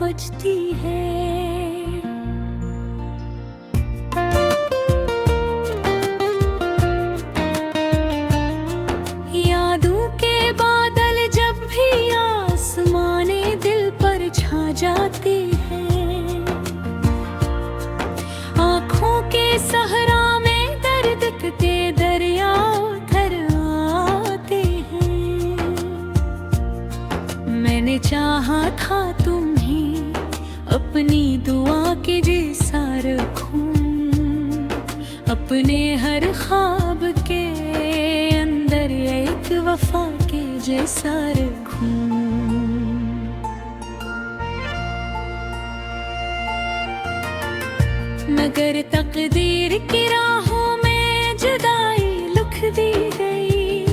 बजती है। यादों के बादल जब भी आसमाने दिल पर छा जाते हैं, आँखों के सहरा में दर्द के दरिया उतर आते हैं। मैंने चाहा था तुम्हें अपनी दुआ के जैसा रखूं, अपने हर ख्वाब के अंदर एक वफा के जैसा रखूं। मगर तकदीर की राहों में जुदाई लिख दी गई,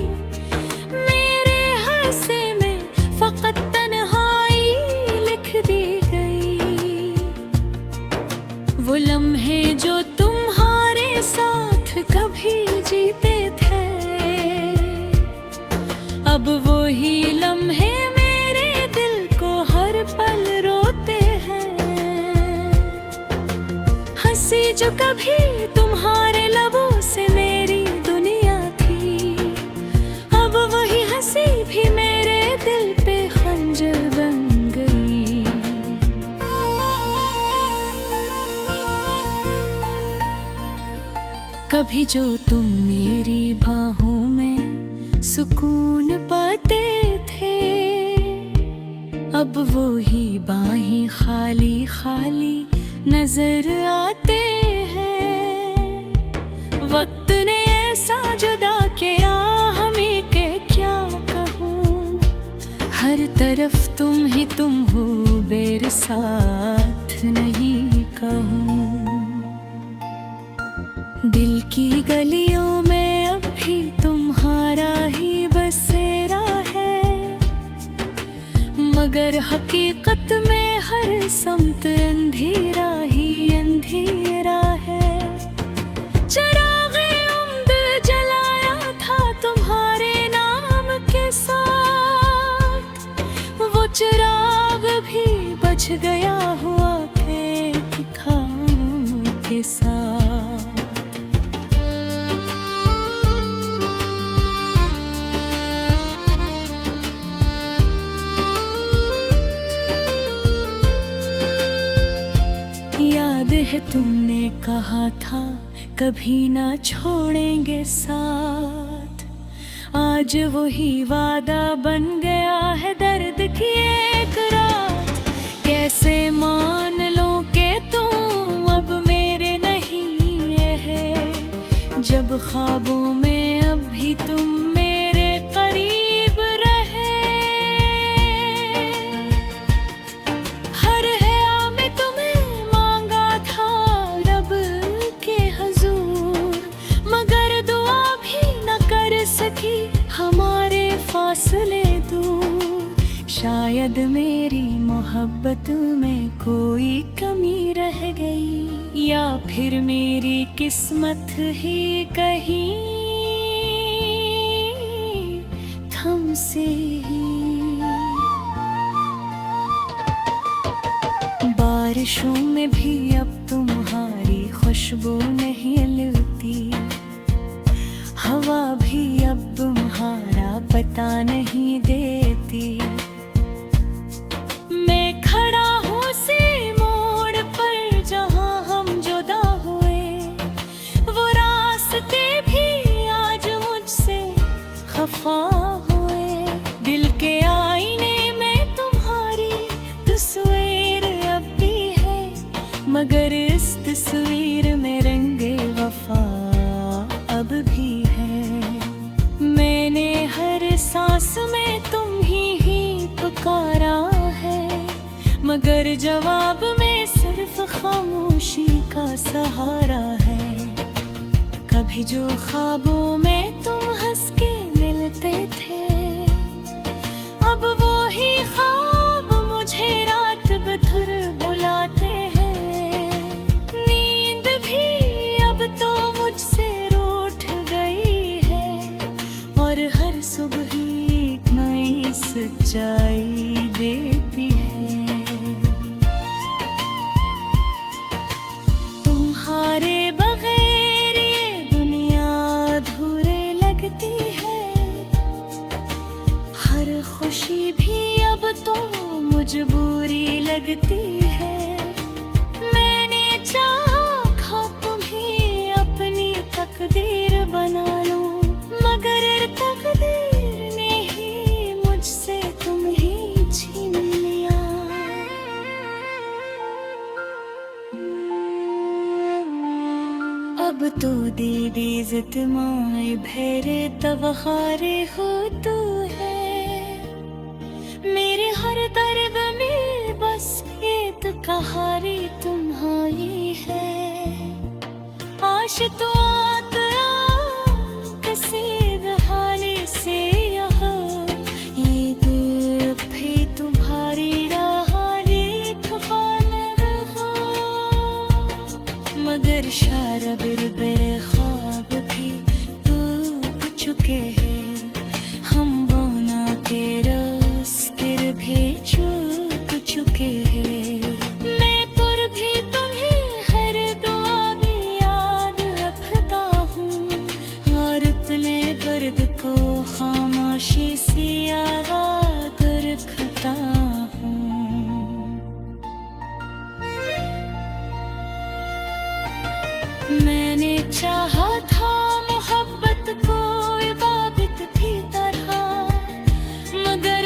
मेरे हंसे में फकत तन्हाई लिख दी गई। वो लम्हे जो तुम्हारे साथ कभी जीते थे, अब वो ही लम्हे मेरे दिल को हर पल रोते हैं। हंसी जो कभी तुम्हारे लबों से मेरी दुनिया थी, अब वही हंसी भी मेरे दिल पे खंजर बन गई। कभी जो तुम मेरी बाहों में सुकून पाते थे, अब वो ही बाहें खाली खाली नजर आते हैं। वक्त ने ऐसा जुदा किया हमें के क्या कहूँ, हर तरफ तुम ही तुम हो, मेरे साथ नहीं कहूँ। दिल की गलियों में अब भी तुम्हारा ही बसेरा है, मगर हकीकत में हर समत अंधेरा ही अंधेरा है। चिरागे उम्द जलाया था तुम्हारे नाम के साथ, वो चिराग भी बच गया हुआ एक खाम के साथ। याद है तुमने कहा था कभी ना छोड़ेंगे साथ, आज वही वादा बन गया है दर्द की एक रात। कैसे मान लो कि तुम अब मेरे नहीं है, जब ख्वाबों में अब भी तुम मेरे करीब रहे। हर हया में तुम्हें मांगा था रब के हुजूर, मगर दुआ भी न कर सकी हमारे फासले दूर। शायद मेरी मोहब्बत में कोई कमी रह गई, या फिर मेरी किस्मत ही कहीं थम से ही। बारिशों में भी अब तुम्हारी खुशबू नहीं मिलती, हवा भी अब तुम्हारा पता नहीं देती। मैं खड़ा हूँ सी मोड़ पर जहाँ हम जुदा हुए, वो रास्ते भी आज मुझसे खफा हुए। दिल के आईने में तुम्हारी तस्वीर अब भी है, मगर इस तस्वीर में रंगे वफा अब भी है। मैंने हर सांस में तुम ही पुकारा है, मगर जवाब में सिर्फ खामोशी का सहारा है। कभी जो ख्वाबों में तुम हंस के मिलते थे, अब वो ही ख्वाब मुझे रात बधर बुलाते हैं। नींद भी अब तो मुझसे रूठ गई है, और हर सुबह एक नई सच्चाई देती है। मजबूरी लगती है। मैंने चाहा तुम्हें अपनी तकदीर बना लूं, मगर तकदीर ने ही मुझसे तुम ही छीन लिया। अब तो दीदी इज्जत माए भेरे तब हारे हो तू है। मेरे हर दर्द में बस एक कहानी तुम्हारी है। आश तो किसी बहाने से यहाँ ये दिल भी तुम्हारी राहानी ठुकान रहा, मगर शारबिर बेरे ख्वाब भी टूट चुके हैं। हम बना के भी चूक चुके हैं। मैं पर भी तुम्हें हर दुआ में याद रखता हूँ, और अपने दर्द को खामोशी से याद रखता हूँ। मैंने चाहा था मोहब्बत को इबादत की तरह, मगर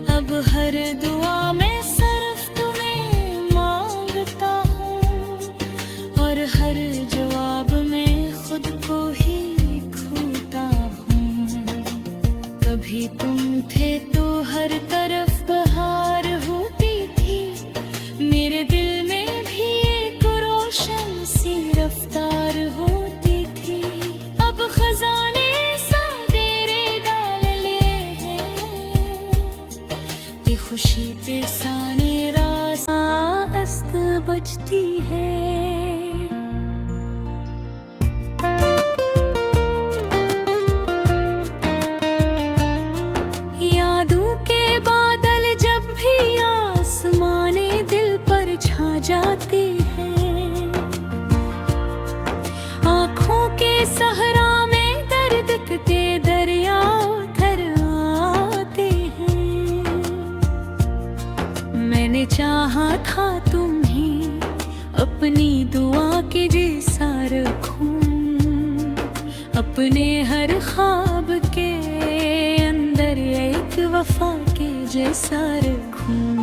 अब हर दुआ में सिर्फ तुम्हें मांगता हूँ, और हर जवाब में खुद को ही खोता हूँ। कभी तुम थे तो हर तरफ बहार होती थी, मेरे दिल में भी एक रोशन सी रफ्तार होती थी। अब खजाने खुशी पे साने रास्त बजती है। यादों के बादल जब भी आसमाने दिल पर छा जाते हैं, आँखों के सहरा में दर्द के दरिया उतर आते हैं। मैंने चाहा था तुम्हें अपनी दुआ के जैसा रखूं, अपने हर ख्वाब के अंदर एक वफा के जैसा रखूं।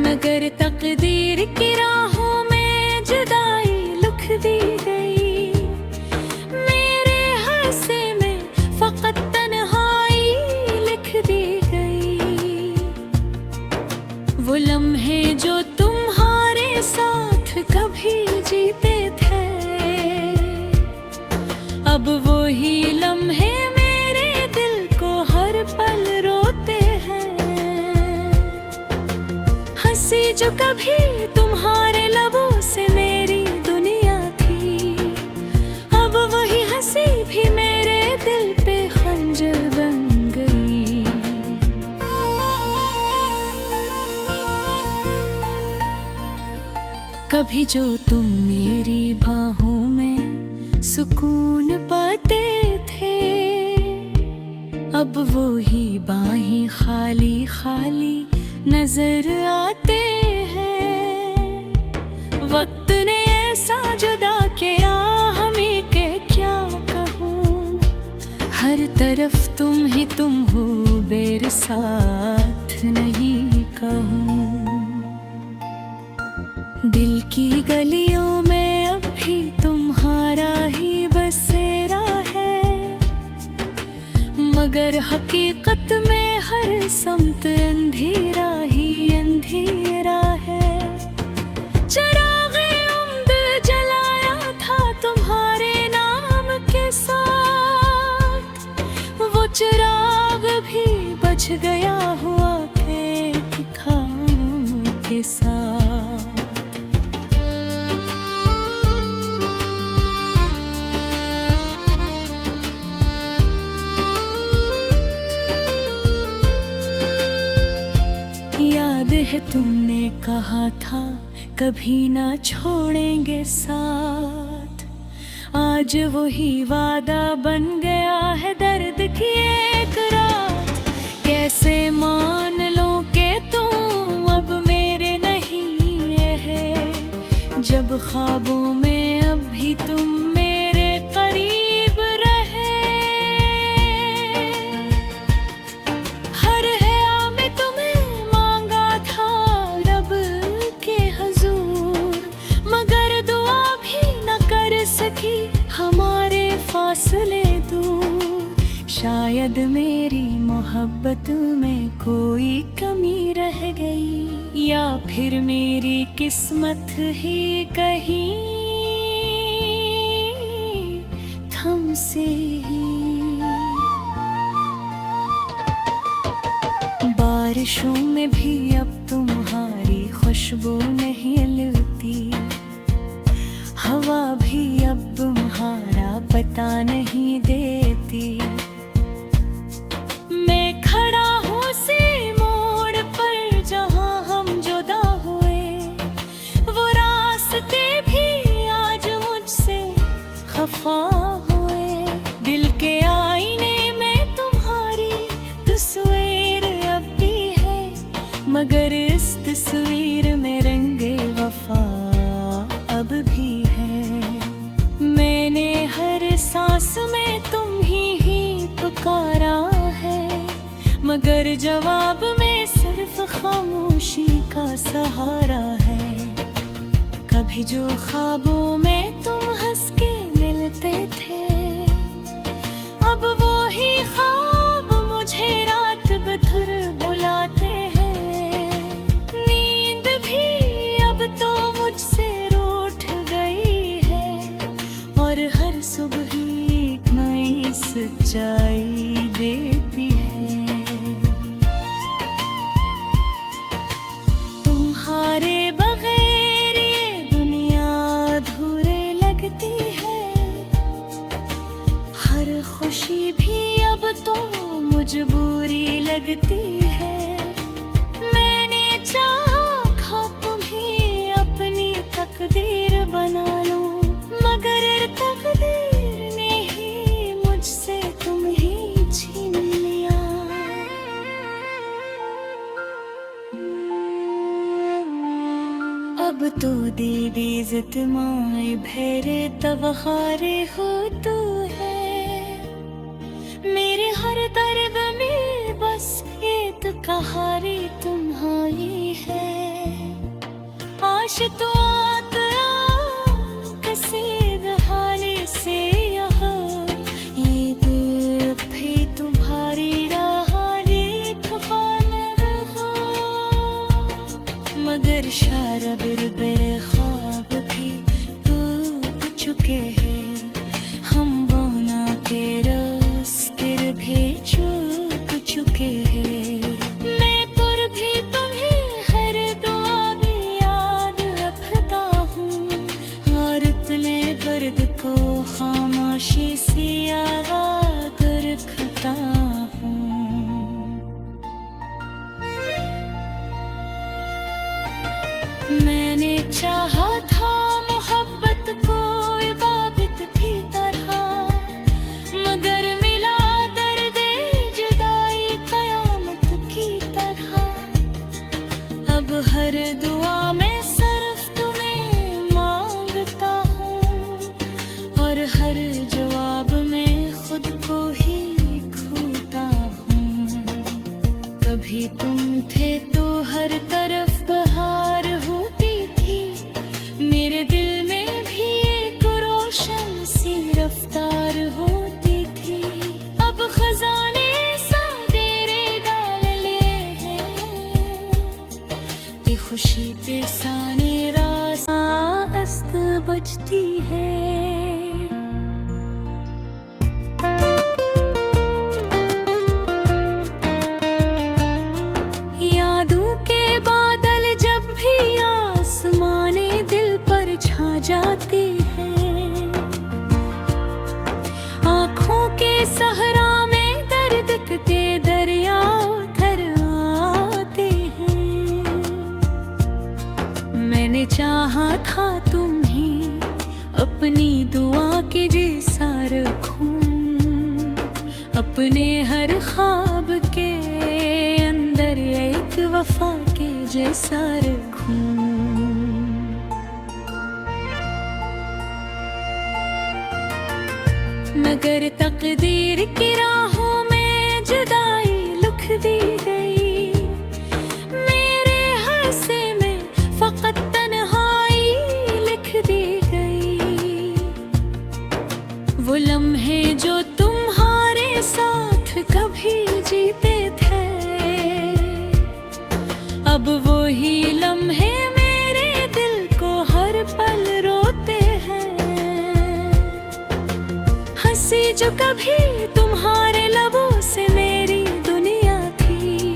मगर तकदीर की राहों में जुदाई लिख दी गई, मेरे हासे में फकत तन्हाई लिख दी गई। वो लम्हे जो तुम्हारे साथ कभी जीते थे, अब वो ही लम्हे मेरे दिल को हर पल रोते हैं। हंसी जो कभी तुम्हारे लबों से मेरी दुनिया थी, अब वही हंसी भी मेरे दिल पे खंजर बन गई। कभी जो तुम मेरी बाहों में सुकून पाते थे, अब वो ही बाहें खाली खाली नजर आते हैं। वक्त ने ऐसा जुदा किया हमें के क्या कहूँ, हर तरफ तुम ही तुम हो, मेरे साथ नहीं कहूँ। दिल की गलियों में अब भी तुम्हारा ही बसेरा है, मगर हकीकत में हर समत अंधेरा ही अंधेरा है। चिराग़े उम्द जलाया था तुम्हारे नाम के साथ, वो चिराग भी बच गया हुआ एक खाम के साथ। याद है तुमने कहा था कभी ना छोड़ेंगे साथ। आज वही वादा बन गया है दर्द की एक रात। कैसे मान लो कि तुम अब मेरे नहीं है, जब ख्वाबों में अब भी तुम मेरे करीब रहे। हर हया में तुम्हें मांगा था रब के हुजूर, मगर दुआ भी न कर सकी हमारे फासले दूर। शायद मेरी मोहब्बत में कोई कमी रह गई, या फिर मेरी किस्मत ही कहीं थम से ही। बारिशों में भी अब तुम्हारी खुशबू नहीं मिलती, हवा भी अब तुम्हारा पता नहीं देती। मैं खड़ा हूँ सी मोड़ पर जहाँ हम जुदा हुए, वो रास्ते भी आज मुझसे खफा हुए। दिल के आईने में तुम्हारी तस्वीर अब भी है, मगर इस तस्वीर में रंगे वफा अब भी है। मैंने हर सांस में तुम ही पुकारा है, मगर जवाब में सिर्फ खामोशी का सहारा है। कभी जो ख्वाबों में तुम हंस के मिलते थे, अब वो ही ख्वाब मुझे रात भर बुलाते हैं। नींद भी अब तो मुझसे रूठ गई है, और हर सुबह एक नई सच्चाई देती है। तुम्हारे बगैर ये दुनिया अधूरे लगती है, हर खुशी भी अब तो मजबूरी लगती है। मैंने चाहा तुम्हें अपनी तकदीर बना लूं, मगर तकदीर ने ही मुझसे तुम ही छीन लिया। अब तो दीदी इज्जत माए भेरे तब हारे हो तू है। मेरे हर दर्द में बस एक कहानी तुम्हारी है। आश तो कसीद हाले से यहाँ, ये दिल भी तुम्हारी राहाली थकान रहा। मगर शारबिर बेरे ख्वाब भी टूट चुके हैं, हम बना के रास्ते भी चूक चुके हैं। मैं पर भी तुम्हें हर दुआ में याद रखता हूँ, और इतने दर्द को खामोशी से याद रखता हूँ। मैंने चाहा था मोहब्बत को इबादत की तरह, मगर मिला दर्द जुदाई कयामत की तरह। अब हर दुआ में सिर्फ तुम्हें मांगता हूँ, और हर जवाब में खुद को ही खोता हूँ। कभी तुम थे तो हर तरफ बहार होती थी, मेरे दिल में भी एक रोशन सी रफ्तार होती थी। अब खजाने सादेरे डाल लिए हैं, ये खुशी पे साने रास्त बजती है। यादों के बादल जब भी आसमाने दिल पर छा जाते हैं, आँखों के सहरा में दर्द के दरिया उतर आते हैं। मैंने चाहा कहा था तुम ही अपनी दुआ के जैसा रखूं, अपने हर ख्वाब के अंदर एक वफा के जैसा रखूं। मगर तकदीर की राहों में जुदाई लिख दी गई, मेरे हासे में फकत तन्हाई लिख दी गई। वो लम्हे जो तुम्हारे साथ कभी जीते थे, अब वो ही लम्हे मेरे दिल को हर पल रोते हैं। हंसी जो कभी तुम्हारे लबों से मेरी दुनिया थी,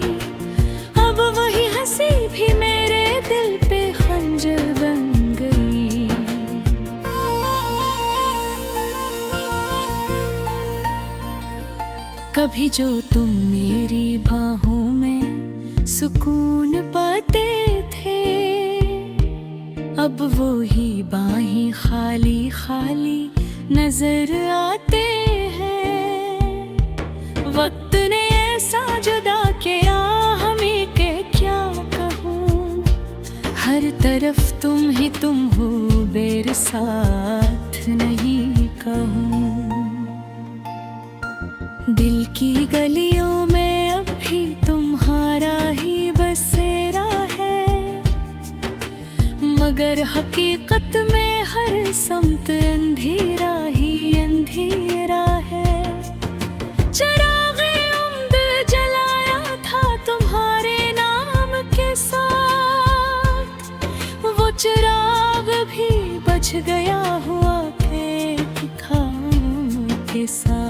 अब वही हंसी भी मेरे दिल पे खंजर बन गई। कभी जो तुम मेरी बाहों में सुकून पाते थे, अब वो ही बाहें खाली खाली नजर आते हैं। वक्त ने ऐसा जुदा किया हमें के क्या कहूँ, हर तरफ तुम ही तुम हो, मेरे साथ नहीं कहूँ। दिल की गलियों में अब भी तुम्हारा ही बसेरा है, मगर हकीकत में हर समत अंधेरा ही अंधेरा है। चिरागे उम्द जलाया था तुम्हारे नाम के साथ, वो चिराग भी बच गया हुआ एक खाम के साथ।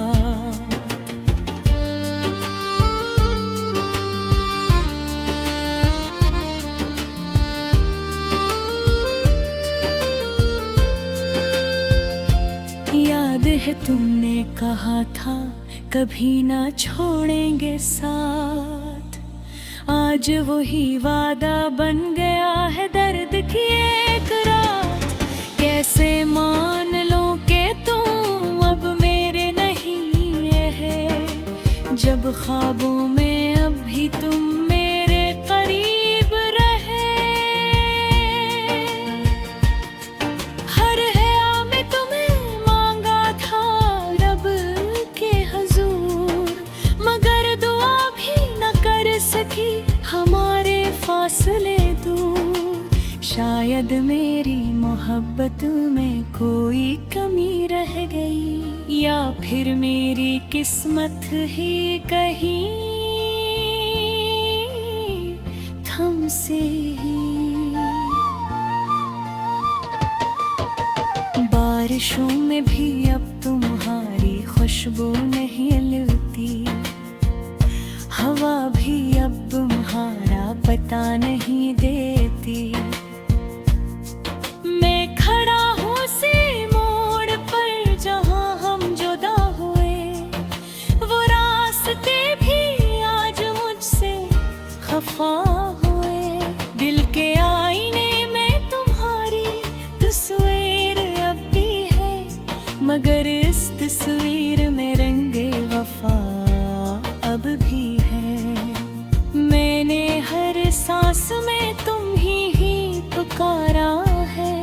याद है तुमने कहा था कभी ना छोड़ेंगे साथ, आज वही वादा बन गया है दर्द की एक रात। कैसे मान लो कि तुम अब मेरे नहीं है, जब ख्वाबों में अब भी तुम मेरे करीब रहे। हर हया में तुम्हें मांगा था रब के हुजूर, मगर दुआ भी न कर सकी हमारे फासले दूर। शायद मेरी मोहब्बत में कोई कमी रह गई, या फिर मेरी किस्मत ही कहीं थम से ही। बारिशों में भी अब तुम्हारी खुशबू नहीं मिलती, हवा भी अब तुम्हारा पता नहीं देती। मैं खड़ा हूँ सी मोड़ पर जहाँ हम जुदा हुए, वो रास्ते भी आज मुझसे खफा हुए। दिल के आईने में तुम्हारी तस्वीर अब भी है, मगर इस तस्वीर में रंगे वफा अब भी है। मैंने हर सांस में तुम ही पुकारा है,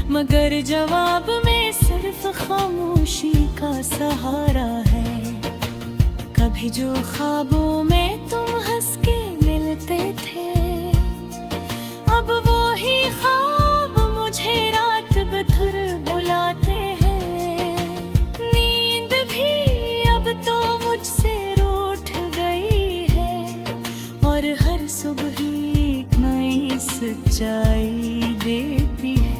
मगर जवाब में सिर्फ खामोशी का सहारा है। कभी जो ख्वाबों में तुम हंस के मिलते थे, अब वो ही ख्वाब मुझे रात बधर बुलाते हैं। नींद भी अब तो मुझसे रूठ गई है, और हर सुबह एक नई सच्चाई देती है।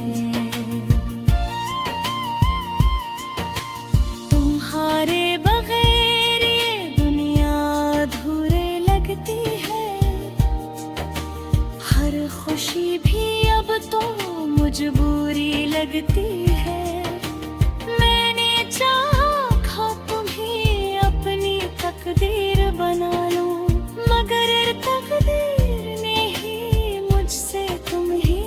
तुम्हारे बगैर ये दुनिया अधूरे लगती है, हर खुशी भी अब तो मजबूरी लगती है। मैंने चाहा तुम्हें अपनी तकदीर बना लूं, मगर तकदीर ने ही मुझसे तुम ही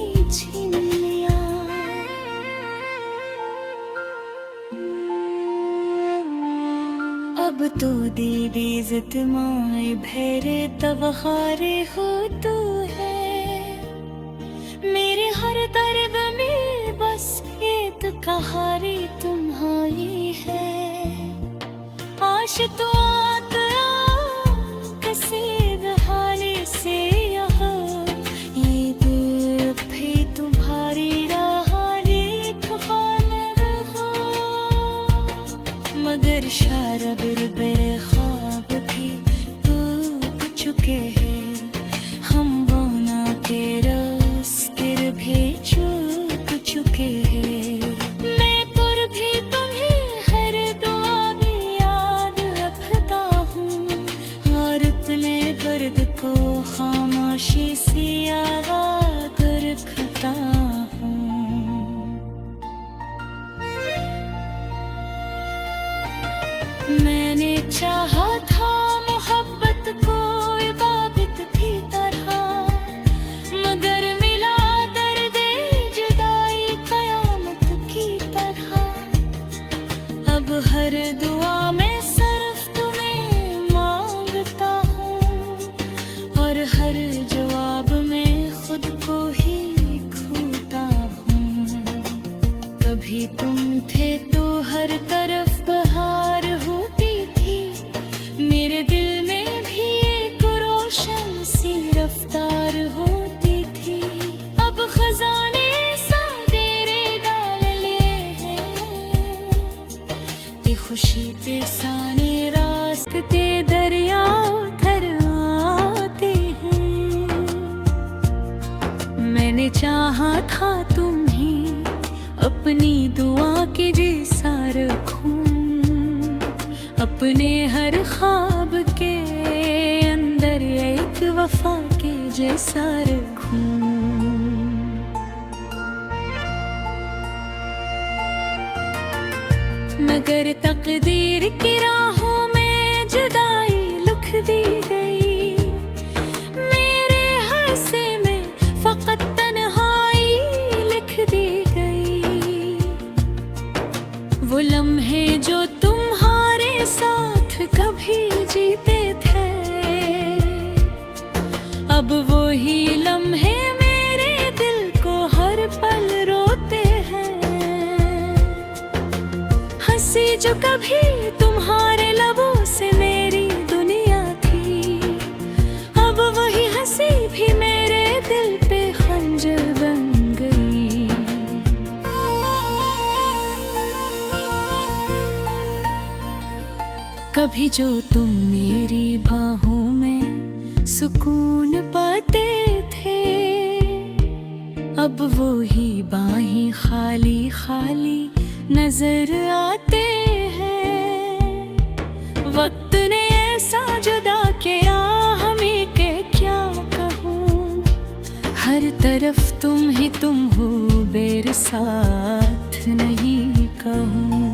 अब तो दीदी इज्जत माए भेरे तब हारे हो तू है मेरे हर दर्द में बस ये तो कहारी तुम्हारी है आश तो आता कसीद हाले से यहाँ ये दिल भी तुम्हारी मगर शारबिर बेख्वाब भी टूट चुके हैं हम बोना के रास्ते भी चूक चुके हैं मैं पर भी तुम्हें हर दुआ में याद रखता हूँ और अपने दर्द को खामोशी से याद रखता हूँ मैंने चाहा था मोहब्बत को इबादत की तरह मगर मिला दर्द जुदाई कयामत की तरह अब हर दुआ में सिर्फ तुम्हें मांगता हूँ और हर जवाब में खुद को ही खोता हूँ कभी तुम थे तो हर तरफ बहार होती थी मेरे दिल में भी एक रोशन सी रफ्तार होती थी अब खजाने सा तेरे डाल लिए हैं ते खुशी ते साने रास्ते दरिया उतर आते हैं मैंने चाहा था तुम्हें अपनी दुआ के जैसा रखूं अपने हर ख्वाब के अंदर एक वफा के जैसा रखूं मगर तकदीर की राहों में जुदाई लिख दी गई मेरे हासे में फकत तन्हाई लिख दी गई वो लम्हे जो तुम्हारे साथ कभी जीते थे अब वो ही लम्हे मेरे दिल को हर पल रोते हैं हंसी जो कभी तुम्हारे लबों से मेरी दुनिया थी अब वही हंसी भी मेरे दिल पे खंजर बन गई कभी जो तुम मेरी बाहों में सुकून पाते थे अब वो ही बाहें खाली खाली नजर आते हैं वक्त ने ऐसा जुदा किया हमें के क्या कहूँ हर तरफ तुम ही तुम हो मेरे साथ नहीं कहूँ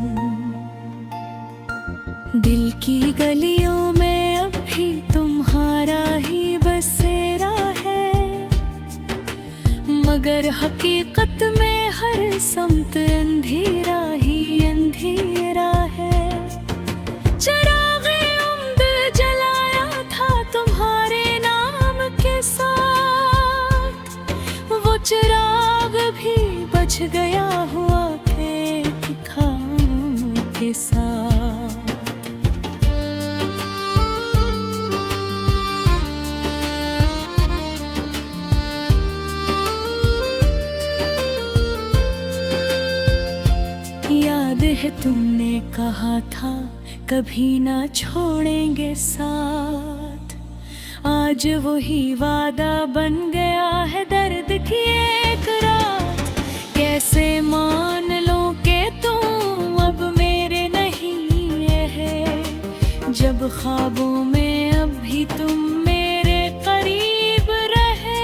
दिल की गलियों में अब भी तुम्हारा ही बसेरा है मगर हकीकत में हर समत अंधेरा ही अंधेरा है चिराग़े उम्द जलाया था तुम्हारे नाम के साथ वो चिराग भी बच गया हुआ के खाम के साथ याद है तुमने कहा था कभी ना छोड़ेंगे साथ आज वही वादा बन गया है दर्द की एक रात कैसे मान लो कि तुम अब मेरे नहीं है जब ख्वाबों में अब भी तुम मेरे करीब रहे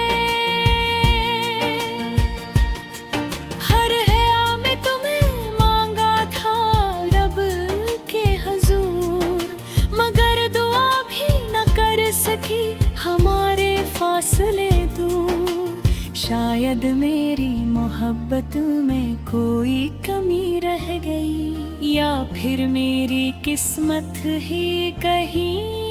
हर हया में तुम्हें मांगा था रब के हुजूर मगर दुआ भी न कर सकी हमारे फासले दूर शायद मेरी मोहब्बत में कोई कमी रह गई या फिर मेरी किस्मत ही कहीं